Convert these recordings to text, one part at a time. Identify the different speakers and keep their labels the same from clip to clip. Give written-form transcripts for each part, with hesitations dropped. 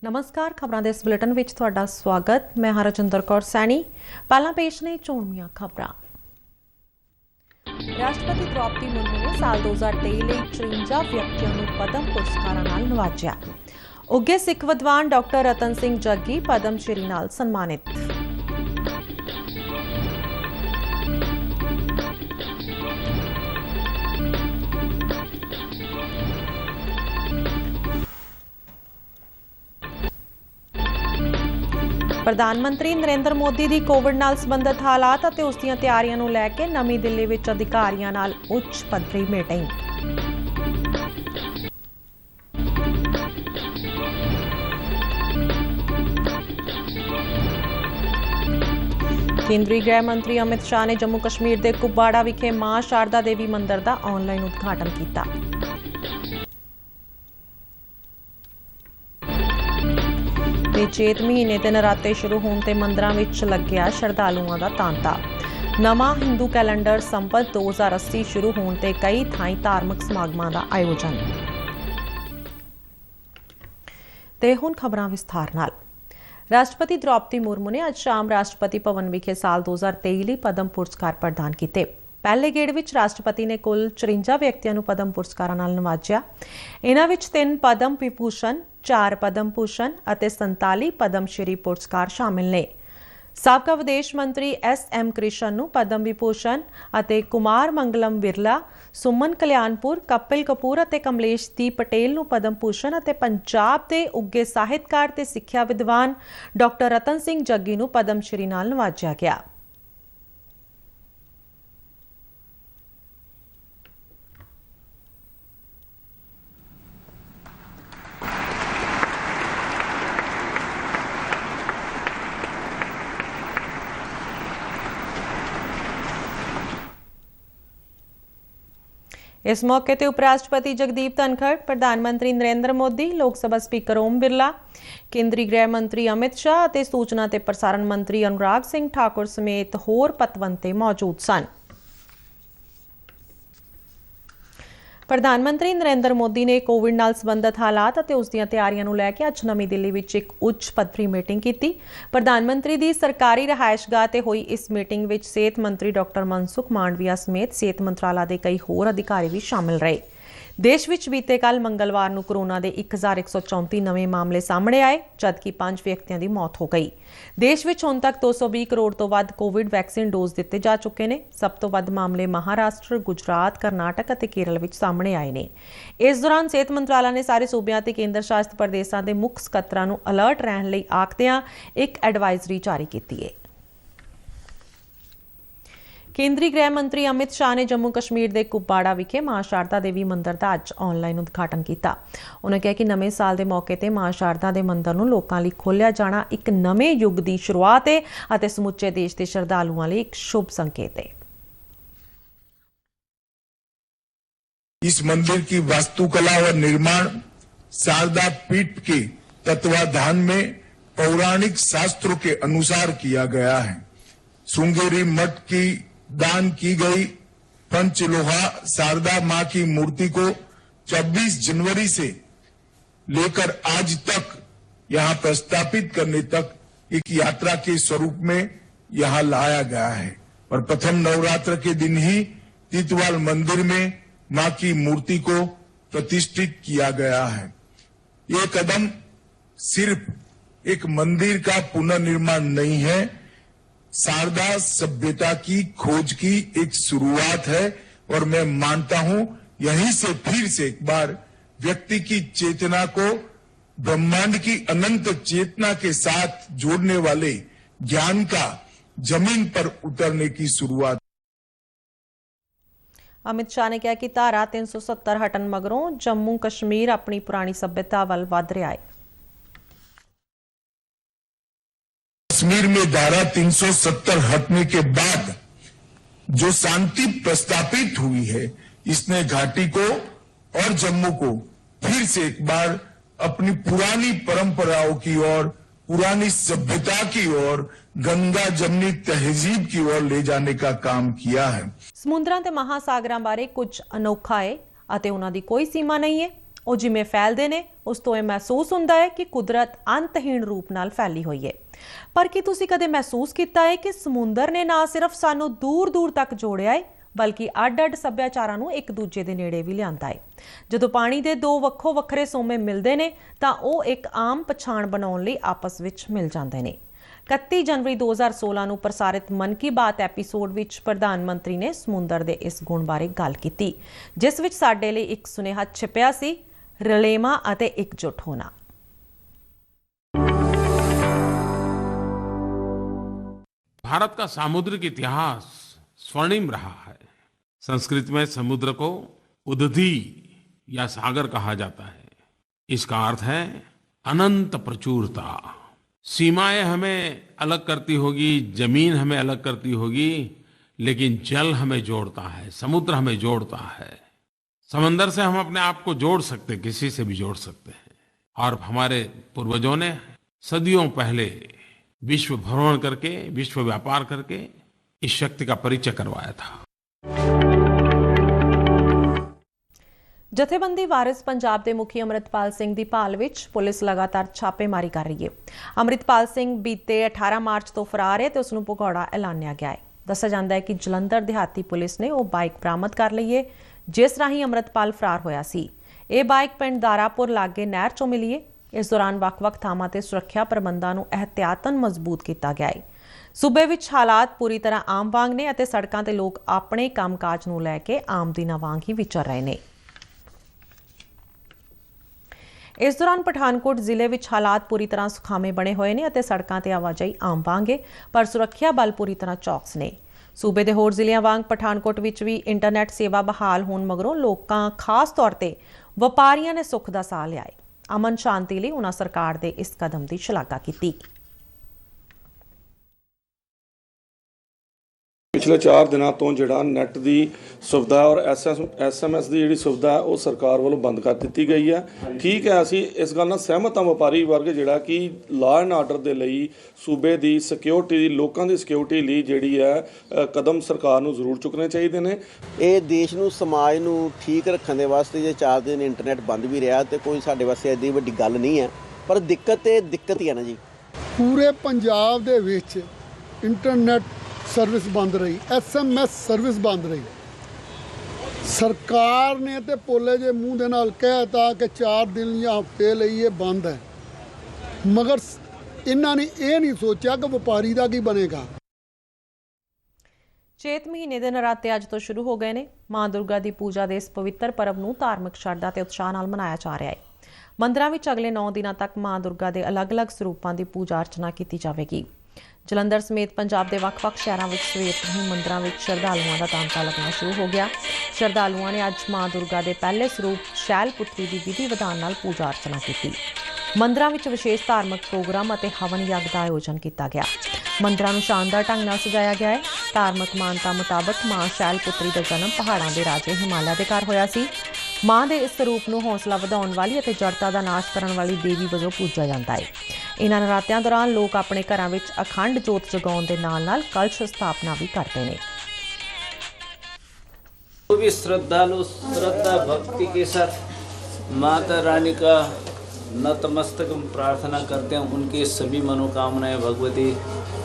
Speaker 1: नमस्कार, खबरों के इस बुलेटिन में तुहाडा स्वागत। मैं हरजिंदर कौर सैनी। पहला पेश ने चोणवीआं खबरां। राष्ट्रपति द्रौपदी मुर्मू ने साल 2023 ਲਈ 54 ਵਿਅਕਤੀਆਂ ਨੂੰ ਪਦਮ ਪੁਰਸਕਾਰਾਂ ਨਾਲ ਨਵਾਜਿਆ। ਉੱਘੇ ਸਿੱਖ ਵਿਦਵਾਨ ਡਾਕਟਰ ਰਤਨ ਸਿੰਘ ਜੱਗੀ ਪਦਮ ਸ਼੍ਰੀ ਨਾਲ ਸਨਮਾਨਿਤ। प्रधानमंत्री नरेंद्र मोदी की कोविड नाल संबंधित हालात और उसकी तैयारियों को लैके नवी दिल्ली में अधिकारियों नाल उच्च पद्धरी मीटिंग। केंद्रीय गृह मंत्री अमित शाह ने जम्मू कश्मीर के कुपवाड़ा विखे मां शारदा देवी मंदिर का ऑनलाइन उद्घाटन किया। चेत महीने के नराते शुरू होने ते मंदिरों में लग्या श्रद्धालुओं का तांता। नवा हिंदू कैलेंडर संपत 2080 शुरू होने ते कई थाई धार्मिक समागमों का आयोजन। ते हुण खबरां विस्तार नाल। राष्ट्रपति द्रौपदी मुर्मू ने आज शाम राष्ट्रपति भवन विखे साल 2023 ਲਈ पद्म पुरस्कार प्रदान किए। पहले गेड़ विच राष्ट्रपति ने कुल 54 व्यक्तियों को पद्म पुरस्कारां नाल नवाजिया। इन्हां विच 3 पद्म विभूषण, 4 पद्म भूषण और 47 पद्म श्री पुरस्कार शामिल ने। साबका विदेश मंत्री SM कृष्ण नूं पद्म विभूषण और कुमार मंगलम बिरला, सुमन कल्याणपुर, कपिल कपूर और कमलेश दी पटेल नूं पद्म भूषण और पंजाब के उगे साहित्यकार ते सिक्ख्या विद्वान डॉक्टर रतन सिंह जग्गी नूं पद्म श्री नाल नवाजिया गया। इस मौके पर उपराष्ट्रपति जगदीप धनखड़, प्रधानमंत्री नरेंद्र मोदी, लोक सभा स्पीकर ओम बिरला, केंद्रीय गृह मंत्री अमित शाह और सूचना ते प्रसारण मंत्री अनुराग सिंह ठाकुर समेत होर पतवंते मौजूद सन। प्रधानमंत्री नरेंद्र मोदी ने कोविड नाल संबंधित हालात और उसकी तैयारियों को लैके अज नवी दिल्ली में एक उच्च पद्धरी मीटिंग की। प्रधानमंत्री की सरकारी रहायशगाह ते हुई इस मीटिंग में सेहत मंत्री डॉक्टर मनसुख मांडविया समेत सेहत मंत्रालय के कई होर अधिकारी भी शामिल रहे। देश विच बीते कल मंगलवार नूं कोरोना के 1134 नवे मामले सामने आए, जबकि 5 व्यक्तियों की मौत हो गई। देश विच हुण तक 220 करोड़ तो वध कोविड वैक्सीन डोज दिते जा चुके हैं। सब तो वध मामले महाराष्ट्र, गुजरात, कर्नाटक और केरल विच सामने आए ने। इस दौरान सेहत मंत्रालय ने सारे सूबियां ते केंद्र शासित प्रदेशों के मुख सकत्तरां नूं अलर्ट रहण लई आखदिआं एक एडवाइजरी जारी की है। केंद्रीय गृह मंत्री अमित शाह ने जम्मू कश्मीर के कुपवाड़ा विखे मां शारदा देवी मंदिर का अज ऑनलाइन उद्घाटन किया। उन्होंने कहा कि नवे साल के मौके पर मां शारदा के मंदिर को लोगों लिए खोलिया जाना एक नवे युग की शुरुआत है और समुचे देश के श्रद्धालुओं लिए एक शुभ संकेत है।
Speaker 2: इस मंदिर की वास्तुकला और निर्माण शारदा पीठ के तत्वाधान में पौराणिक शास्त्रों के अनुसार किया गया है। श्रृंगेरी मठ की दान की गई पंचलोहा शारदा मां की मूर्ति को 24 जनवरी से लेकर आज तक यहां प्रस्थापित करने तक एक यात्रा के स्वरूप में यहां लाया गया है और प्रथम नवरात्र के दिन ही तीतवाल मंदिर में मां की मूर्ति को प्रतिष्ठित किया गया है। ये कदम सिर्फ एक मंदिर का पुनर्निर्माण नहीं है, शारदा सभ्यता की खोज की एक शुरुआत है और मैं मानता हूं यहीं से फिर से एक बार व्यक्ति की चेतना को ब्रह्मांड की अनंत चेतना के साथ जोड़ने वाले ज्ञान का जमीन पर उतरने की शुरुआत।
Speaker 1: अमित शाह ने कहा कि धारा 370 हटन मगरों जम्मू कश्मीर अपनी पुरानी सभ्यता वल वध रहा है।
Speaker 2: कश्मीर में धारा 370 हटने के बाद जो शांति प्रस्तापित हुई है, इसने घाटी को और जम्मू को फिर से एक बार अपनी पुरानी परंपराओं की ओर, पुरानी सभ्यता की ओर, गंगा जमनी तहजीब की ओर ले जाने का काम किया है।
Speaker 1: समुद्रां ते महासागरां बारे कुछ अनोखा है अते उन्हां दी कोई सीमा नहीं है। ਉਹ ਜਿਵੇਂ ਫੈਲਦੇ ਨੇ ਉਸ ਤੋਂ ਇਹ ਮਹਿਸੂਸ ਹੁੰਦਾ ਹੈ ਕਿ ਕੁਦਰਤ ਅੰਤਹੀਣ ਰੂਪ ਨਾਲ ਫੈਲੀ ਹੋਈ ਹੈ। ਪਰ ਕੀ ਤੁਸੀਂ ਕਦੇ ਮਹਿਸੂਸ ਕੀਤਾ ਹੈ ਕਿ ਸਮੁੰਦਰ ਨੇ ਨਾ ਸਿਰਫ ਸਾਨੂੰ ਦੂਰ-ਦੂਰ ਤੱਕ ਜੋੜਿਆ ਹੈ ਬਲਕਿ ਅੱਡ-ਅੱਡ ਸੱਭਿਆਚਾਰਾਂ ਨੂੰ ਇੱਕ ਦੂਜੇ ਦੇ ਨੇੜੇ ਵੀ ਲਿਆਂਦਾ ਹੈ। ਜਦੋਂ ਪਾਣੀ ਦੇ ਦੋ ਵੱਖੋ ਵੱਖਰੇ ਸੋਮੇ ਮਿਲਦੇ ਨੇ ਤਾਂ ਉਹ ਇੱਕ ਆਮ ਪਛਾਣ ਬਣਾਉਣ ਲਈ ਆਪਸ ਵਿੱਚ ਮਿਲ ਜਾਂਦੇ ਨੇ। 31 ਜਨਵਰੀ 2016 ਨੂੰ ਪ੍ਰਸਾਰਿਤ ਮਨ ਕੀ ਬਾਤ ਐਪੀਸੋਡ ਵਿੱਚ ਪ੍ਰਧਾਨ ਮੰਤਰੀ ਨੇ ਸਮੁੰਦਰ ਦੇ ਇਸ ਗੁਣ ਬਾਰੇ ਗੱਲ ਕੀਤੀ, ਜਿਸ ਵਿੱਚ ਸਾਡੇ ਲਈ ਇੱਕ ਸੁਨੇਹਾ ਛਿਪਿਆ ਸੀ, ਰਲੇਵਾਂ ਅਤੇ ਇਕਜੁੱਟ ਹੋਣਾ।
Speaker 3: भारत का सामुद्रिक इतिहास स्वर्णिम रहा है। संस्कृत में समुद्र को उदधि या सागर कहा जाता है। इसका अर्थ है अनंत प्रचुरता। सीमाएं हमें अलग करती होगी, जमीन हमें अलग करती होगी, लेकिन जल हमें जोड़ता है, समुद्र हमें जोड़ता है। समंदर से हम अपने आप को जोड़ सकते, किसी से भी जोड़ सकते हैं। और हमारे पूर्वजों ने सदियों पहले विश्व भ्रमण करके, विश्व व्यापार करके इस शक्ति का परिचय करवाया था।
Speaker 1: ਜਥੇਬੰਦੀ ਵਾਰਿਸ ਪੰਜਾਬ ਦੇ ਮੁਖੀ ਅੰਮ੍ਰਿਤਪਾਲ ਸਿੰਘ ਦੀ ਭਾਲ ਵਿੱਚ ਪੁਲਿਸ ਲਗਾਤਾਰ ਛਾਪੇਮਾਰੀ ਕਰ ਰਹੀ ਹੈ। ਅੰਮ੍ਰਿਤਪਾਲ ਸਿੰਘ ਬੀਤੇ 18 ਮਾਰਚ ਤੋਂ ਫਰਾਰ ਹੈ ਤੇ ਉਸ ਨੂੰ ਭਗੌੜਾ ਐਲਾਨਿਆ ਗਿਆ ਹੈ। ਦੱਸਿਆ ਜਾਂਦਾ ਹੈ ਕਿ ਜਲੰਧਰ ਦਿਹਾਤੀ ਪੁਲਿਸ ਨੇ ਉਹ ਬਾਈਕ ਬਰਾਮਦ ਕਰ ਲਈ ਹੈ ਜਿਸ ਰਾਹੀਂ ਅੰਮ੍ਰਿਤਪਾਲ ਫਰਾਰ ਹੋਇਆ ਸੀ। ਇਹ ਬਾਈਕ ਪਿੰਡ ਦਾਰਾਪੁਰ ਲਾਗੇ ਨਹਿਰ ਚੋਂ ਮਿਲੀ ਹੈ। ਇਸ ਦੌਰਾਨ ਵੱਖ-ਵੱਖ ਥਾਵਾਂ ਤੇ ਸੁਰੱਖਿਆ ਪ੍ਰਬੰਧਾਂ ਨੂੰ ਇਹਤਿਆਤਨ ਮਜ਼ਬੂਤ ਕੀਤਾ ਗਿਆ ਹੈ। ਸੂਬੇ ਵਿੱਚ ਹਾਲਾਤ ਪੂਰੀ ਤਰ੍ਹਾਂ ਆਮ ਵਾਂਗ ਨੇ ਅਤੇ ਸੜਕਾਂ ਤੇ ਲੋਕ ਆਪਣੇ ਕੰਮਕਾਜ ਨੂੰ ਲੈ ਕੇ ਆਮ ਦਿਨਾਂ ਵਾਂਗ ਹੀ ਵਿਚਰ ਰਹੇ ਨੇ। ਇਸ ਦੌਰਾਨ ਪਠਾਨਕੋਟ ਜ਼ਿਲ੍ਹੇ ਵਿੱਚ ਹਾਲਾਤ ਪੂਰੀ ਤਰ੍ਹਾਂ ਸੁਖਾਵੇਂ ਬਣੇ ਹੋਏ ਨੇ ਅਤੇ ਸੜਕਾਂ ਤੇ ਆਵਾਜਾਈ ਆਮ ਵਾਂਗ ਹੈ, ਪਰ ਸੁਰੱਖਿਆ ਬਲ ਪੂਰੀ ਤਰ੍ਹਾਂ ਚੌਕਸ ਨੇ। ਸੂਬੇ ਦੇ ਹੋਰ ਜ਼ਿਲ੍ਹਿਆਂ ਵਾਂਗ ਪਠਾਨਕੋਟ ਵਿੱਚ ਵੀ ਇੰਟਰਨੈਟ ਸੇਵਾ ਬਹਾਲ ਹੋਣ ਮਗਰੋਂ ਲੋਕਾਂ, ਖਾਸ ਤੌਰ ਤੇ ਵਪਾਰੀਆਂ ਨੇ ਸੁੱਖ ਦਾ ਸਾਹ ਲਿਆ ਹੈ। ਅਮਨ ਸ਼ਾਂਤੀ ਲਈ ਉਹਨਾਂ ਸਰਕਾਰ ਦੇ ਇਸ ਕਦਮ ਦੀ ਸ਼ਲਾਘਾ ਕੀਤੀ।
Speaker 4: पिछले 4 ਦਿਨਾਂ ਤੋਂ ਜਿਹੜਾ ਨੈਟ ਦੀ ਸੁਵਿਧਾ ਔਰ SMS ਦੀ ਜਿਹੜੀ ਸੁਵਿਧਾ ਉਹ ਸਰਕਾਰ ਵੱਲੋਂ ਬੰਦ ਕਰ ਦਿੱਤੀ ਗਈ ਹੈ। ਠੀਕ ਹੈ, ਅਸੀਂ ਇਸ ਗੱਲ ਨਾਲ ਸਹਿਮਤ ਹਾਂ। ਵਪਾਰੀ ਵਰਗ ਜਿਹੜਾ ਕਿ ਲਾਅ ਐਂਡ ਆਰਡਰ ਦੇ ਲਈ ਸੂਬੇ ਦੀ ਸਿਕਿਉਰਿਟੀ ਦੀ, ਲੋਕਾਂ ਦੀ ਸਿਕਿਉਰਿਟੀ ਲਈ ਜਿਹੜੀ ਹੈ ਕਦਮ ਸਰਕਾਰ ਨੂੰ ਜ਼ਰੂਰ ਚੁੱਕਣੇ ਚਾਹੀਦੇ ਨੇ।
Speaker 5: ਇਹ ਦੇਸ਼ ਨੂੰ, ਸਮਾਜ ਨੂੰ ਠੀਕ ਰੱਖਣ ਦੇ ਵਾਸਤੇ ਜੇ 4 ਦਿਨ ਇੰਟਰਨੈਟ ਬੰਦ ਵੀ ਰਿਹਾ ਤੇ ਕੋਈ ਸਾਡੇ ਵਾਸਤੇ ਐਡੀ ਵੱਡੀ ਗੱਲ ਨਹੀਂ ਹੈ, ਪਰ ਦਿੱਕਤ ਹੀ ਹੈ ਨਾ ਜੀ।
Speaker 6: ਪੂਰੇ ਪੰਜਾਬ ਦੇ ਵਿੱਚ ਇੰਟਰਨੈਟ ਸਰਵਿਸ ਬੰਦ ਰਹੀ, SMS ਸਰਵਿਸ ਬੰਦ ਰਹੀ। ਸਰਕਾਰ ਨੇ ਤੇ ਪੋਲੇ ਜੇ ਮੂੰਹ ਦੇ ਨਾਲ ਕਹਿਤਾ ਕਿ 4 ਦਿਨ ਜਾਂ ਹਫ਼ਤੇ ਲਈ ਇਹ ਬੰਦ ਹੈ, ਮਗਰ ਇਹਨਾਂ ਨੇ ਇਹ ਨਹੀਂ ਸੋਚਿਆ ਕਿ ਵਪਾਰੀ ਦਾ ਕੀ ਬਣੇਗਾ।
Speaker 1: ਚੇਤ ਮਹੀਨੇ ਦੇ ਨਰਾਤੇ ਅੱਜ ਤੋਂ ਸ਼ੁਰੂ ਹੋ ਗਏ ਨੇ। ਮਾਂ ਦੁਰਗਾ ਦੀ ਪੂਜਾ ਦੇ ਇਸ ਪਵਿੱਤਰ ਪਰਬ ਨੂੰ ਧਾਰਮਿਕ ਸ਼ਰਧਾ ਤੇ ਉਤਸ਼ਾਹ ਨਾਲ ਮਨਾਇਆ ਜਾ ਰਿਹਾ ਹੈ। ਮੰਦਰਾਂ ਵਿੱਚ ਅਗਲੇ 9 ਦਿਨਾਂ ਤੱਕ ਮਾਂ ਦੁਰਗਾ ਦੇ ਅਲੱਗ-ਅਲੱਗ ਸਰੂਪਾਂ ਦੀ ਪੂਜਾ ਅਰਚਨਾ ਕੀਤੀ ਜਾਵੇਗੀ। ਜਲੰਧਰ ਸਮੇਤ ਪੰਜਾਬ ਦੇ ਵੱਖ-ਵੱਖ ਸ਼ਹਿਰਾਂ ਵਿੱਚ ਸਵੇਰ ਤੋਂ ਹੀ ਮੰਦਰਾਂ ਵਿੱਚ ਸ਼ਰਧਾਲੂਆਂ ਦਾ ਤਾਂਤਾ ਲੱਗਣਾ ਸ਼ੁਰੂ ਹੋ ਗਿਆ। ਸ਼ਰਧਾਲੂਆਂ ਨੇ ਅੱਜ ਮਾਂ ਦੁਰਗਾ ਦੇ ਪਹਿਲੇ ਸਰੂਪ ਸ਼ੈਲ ਪੁੱਤਰੀ ਦੀ ਵਿਧੀ ਵਿਧਾਨ ਨਾਲ ਪੂਜਾ ਅਰਚਨਾ ਕੀਤੀ। ਮੰਦਰਾਂ ਵਿੱਚ ਵਿਸ਼ੇਸ਼ ਧਾਰਮਿਕ ਪ੍ਰੋਗਰਾਮ ਅਤੇ ਹਵਨ ਯੱਗ ਦਾ ਆਯੋਜਨ ਕੀਤਾ ਗਿਆ। ਮੰਦਰਾਂ ਨੂੰ ਸ਼ਾਨਦਾਰ ਢੰਗ ਨਾਲ ਸਜਾਇਆ ਗਿਆ ਹੈ। ਧਾਰਮਿਕ ਮਾਨਤਾ ਮੁਤਾਬਕ ਮਾਂ ਸ਼ੈਲ ਪੁੱਤਰੀ ਦਾ ਜਨਮ ਪਹਾੜਾਂ ਦੇ ਰਾਜੇ ਹਿਮਾਲਿਆ ਦੇ ਘਰ ਹੋਇਆ ਸੀ। ਮਾਂ ਦੇ ਇਸ ਸਰੂਪ ਨੂੰ ਹੌਸਲਾ ਵਧਾਉਣ ਵਾਲੀ ਅਤੇ ਜੜਤਾ ਦਾ ਨਾਸ਼ ਕਰਨ ਵਾਲੀ ਦੇਵੀ ਵਜੋਂ ਪੂਜਿਆ ਜਾਂਦਾ ਹੈ। ਇਹਨਾਂ ਨਰਾਤਿਆਂ ਦੌਰਾਨ ਲੋਕ ਆਪਣੇ ਘਰਾਂ ਵਿੱਚ ਅਖੰਡ ਜੋਤ ਜਗਾਉਣ ਦੇ ਨਾਲ-ਨਾਲ ਕਲਸ਼ ਸਥਾਪਨਾ ਵੀ ਕਰਦੇ ਨੇ।
Speaker 7: भी श्रद्धालु श्रद्धा भक्ति के साथ माता रानी का नतमस्तक प्रार्थना करते हैं, उनकी सभी मनोकामनाएं भगवती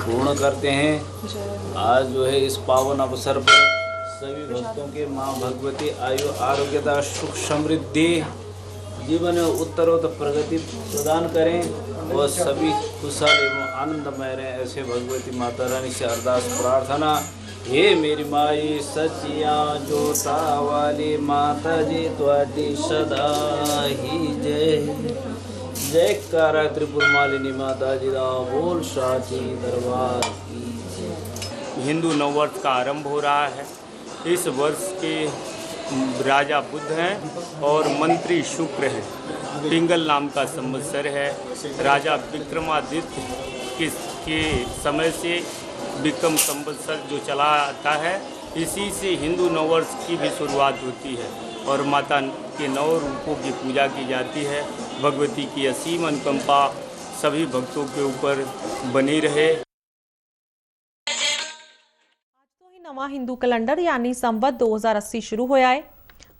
Speaker 7: पूर्ण करते हैं। आज जो है इस पावन अवसर पर सभी भक्तों के माँ भगवती आयु आरोग्यता सुख समृद्धि जीवन में उत्तरोत्तर प्रगति प्रदान करें और सभी खुशहाल एवं आनंदमय रहें। ऐसे भगवती माता रानी से अरदास प्रार्थना। हे मेरी माई सचिया जोता वाली माता जी त्वाडी सदा ही जय। जयकारा त्रिपुर मालिनी माता जी दा बोल साची दरबार की जय।
Speaker 8: हिंदू नववर्ष का आरंभ हो रहा है। इस वर्ष के राजा बुध हैं और मंत्री शुक्र हैं। पिंगल नाम का संवत्सर है। राजा विक्रमादित्य के समय से विक्रम संवत्सर जो चला आता है, इसी से हिंदू नववर्ष की भी शुरुआत होती है और माता के 9 रूपों की पूजा की जाती है। भगवती की असीम अनुकंपा सभी भक्तों के ऊपर बनी रहे।
Speaker 1: ਅੱਜ ਤੋਂ ਹੀ ਨਵਾਂ ਹਿੰਦੂ ਕੈਲੰਡਰ ਯਾਨੀ ਸੰਵਤ 2080 ਸ਼ੁਰੂ ਹੋਇਆ ਹੈ।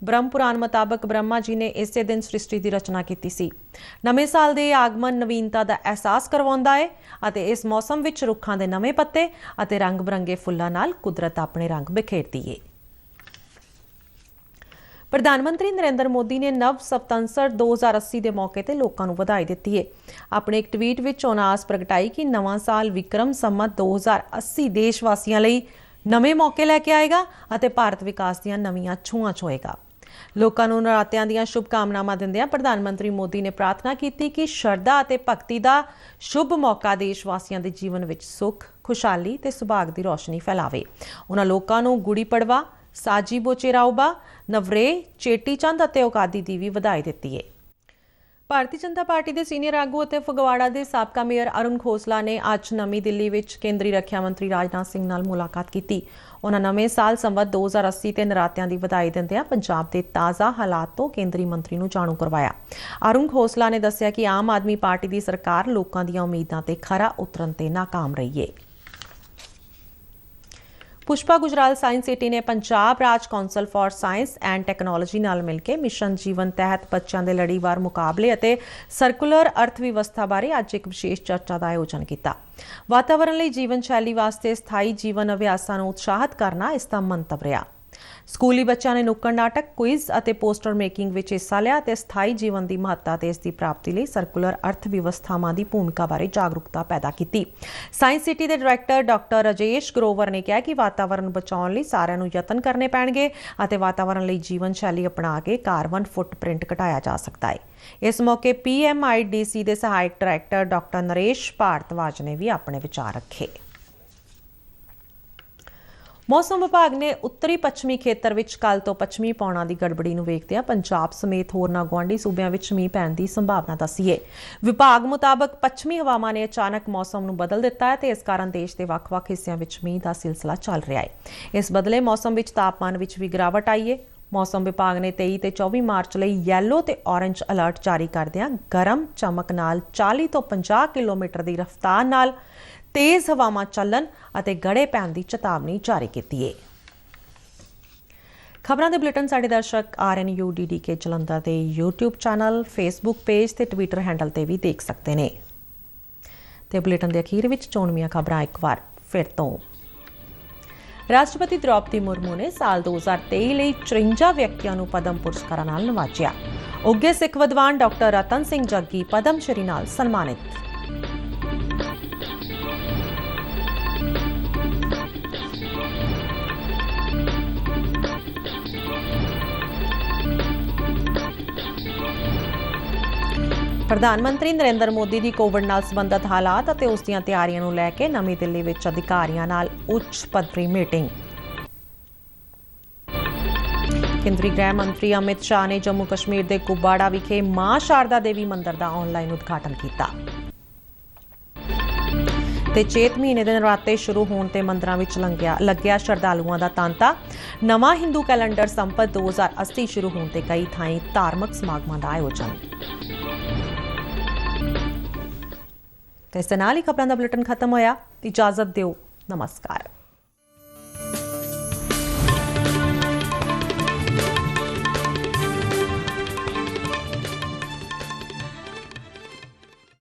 Speaker 1: ब्रह्म पुराण मुताबक ब्रह्मा जी ने इसे दिन सृष्टि की रचना की सी। नਵੇਂ साल के आगमन नवीनता का एहसास करवाउंदा है ਅਤੇ इस मौसम विच रुखां दे नਵੇਂ पत्ते ਅਤੇ रंग बिरंगे फुल्लां नाल कुदरत अपने रंग बिखेरती है। प्रधानमंत्री नरेंद्र मोदी ने नव सतंसर 2080 के मौके पर लोगों को बधाई दी है। अपने एक ट्वीट में उन्होंने आस प्रगटाई कि नवां साल विक्रम संमत 2080 देशवासियों लई नवे मौके लैके आएगा और भारत विकास दीआं नवीआं छूहां छोएगा। लोगों को नरात्यां दीआं शुभकामनावां दिंदिआं प्रधानमंत्री मोदी ने प्रार्थना की कि शरधा और भगती का शुभ मौका देशवासियों के जीवन में सुख, खुशहाली ते सुभाग की रोशनी फैलावे। उन्होंने लोगों को गुड़ी पड़वा, साजिबो चेराउबा, नवरे, चेटीचंद और उगादी की भी बधाई दी है। भारतीय जनता पार्टी के सीनियर आगू और फगवाड़ा के साबका मेयर अरुण खोसला ने अज नवी दिल्ली में केंद्रीय रक्षा मंत्री राजनाथ सिंह नाल मुलाकात की। उन्होंने नवे साल संवत 2080 के नरात्यां की बधाई दिंदिआं पंजाब के ताज़ा हालात तो केंद्रीय मंत्री नूं जाणू करवाया। अरुण खोसला ने दस्सिया कि आम आदमी पार्टी की सरकार लोगों दी उम्मीदां ते खरा उतरन ते नाकाम रही है। पुष्पा गुजराल साइंस सिटी ने Punjab Raj council for science and technology नाल मिलकर मिशन जीवन तहत बच्चों के लड़ीवार मुकाबले और सर्कुलर अर्थ व्यवस्था बारे अज एक विशेष चर्चा का आयोजन किया। वातावरण लई जीवन शैली वास्ते स्थाई जीवन अभ्यासां नूं उत्साहित करना इसका मंतव रहा। स्कूली बच्चों ने नुक्कड़ नाटक, क्विज और पोस्टर मेकिंग में हिस्सा लिया और स्थाई जीवन की महत्ता ते इसकी प्राप्ति लिए सर्कुलर अर्थ व्यवस्थावां की भूमिका बारे जागरूकता पैदा की। साइंस सिटी के डायरैक्टर डॉक्टर राजेश ग्रोवर ने कहा कि वातावरण बचाने लई सारिआं नूं यतन करने पैणगे और वातावरण लई जीवन शैली अपना के कार्बन फुटप्रिंट घटाया जा सकता है। इस मौके PMIDC के सहायक डायरैक्टर डॉक्टर नरेश भारद्वाज ने भी अपने विचार रखे। मौसम विभाग ने उत्तरी पश्चिमी खेतर विच कल तो पश्चिमी पौना की गड़बड़ी नूं वेखदिआं पंजाब समेत होरनां गुआढ़ी सूबिਆਂ विच मींह पैण की संभावना दस्सी है। विभाग मुताबक पश्चिमी हवावां ने अचानक मौसम नूं बदल दिता है ते इस कारण देश के ਵੱਖ-ਵੱਖ हिस्सों विच मींह का सिलसिला चल रहा है। इस बदले मौसम विच तापमान विच भी गिरावट आई है। मौसम विभाग ने 23 ते 24 मार्च लई येलो ते ऑरेंज अलर्ट जारी करदिआं गरम चमक नाल 40 तो 50 किलोमीटर की रफ्तार नाल तेज हवावां चलन और गड़े पैण की चेतावनी जारी की है। खबरों के बुलेटिन साडे दर्शक RNU DDK जलंधर के YouTube चैनल, फेसबुक पेज ते ट्विटर हैंडल ते भी देख सकते हैं। ते बुलेटिन के अखीर विच चोणवीआं खबरां एक बार फिर तो। राष्ट्रपति द्रौपदी मुर्मू ने साल 2023 ਲਈ 53 ਵਿਅਕਤੀਆਂ ਨੂੰ ਪਦਮ ਪੁਰਸਕਾਰਾਂ ਨਾਲ ਨਵਾਜਿਆ। ਉੱਘੇ ਸਿੱਖ ਵਿਦਵਾਨ ਡਾਕਟਰ ਰਤਨ ਸਿੰਘ ਜੱਗੀ ਪਦਮ ਸ਼੍ਰੀ ਨਾਲ ਸਨਮਾਨਿਤ। प्रधानमंत्री नरेंद्र मोदी की कोविड नाल संबंधित हालात और उसकी तैयारियों को लैके नवी दिल्ली में अधिकारियों नाल उच्च पद्धरी मीटिंग। केंद्रीय गृह मंत्री अमित शाह ने जम्मू कश्मीर के कुबाड़ा विखे मां शारदा देवी मंदिर का ऑनलाइन उद्घाटन किया। चेत महीने के नराते शुरू होने ते मंदिरों में लग्या श्रद्धालुओं का तांता। नवा हिंदू कैलेंडर संपत 2080 शुरू होने ते कई थाई धार्मिक समागमों का आयोजन। तो इस नाल ही खबरों का बुलेटिन खत्म होया। इजाजत दिओ, नमस्कार।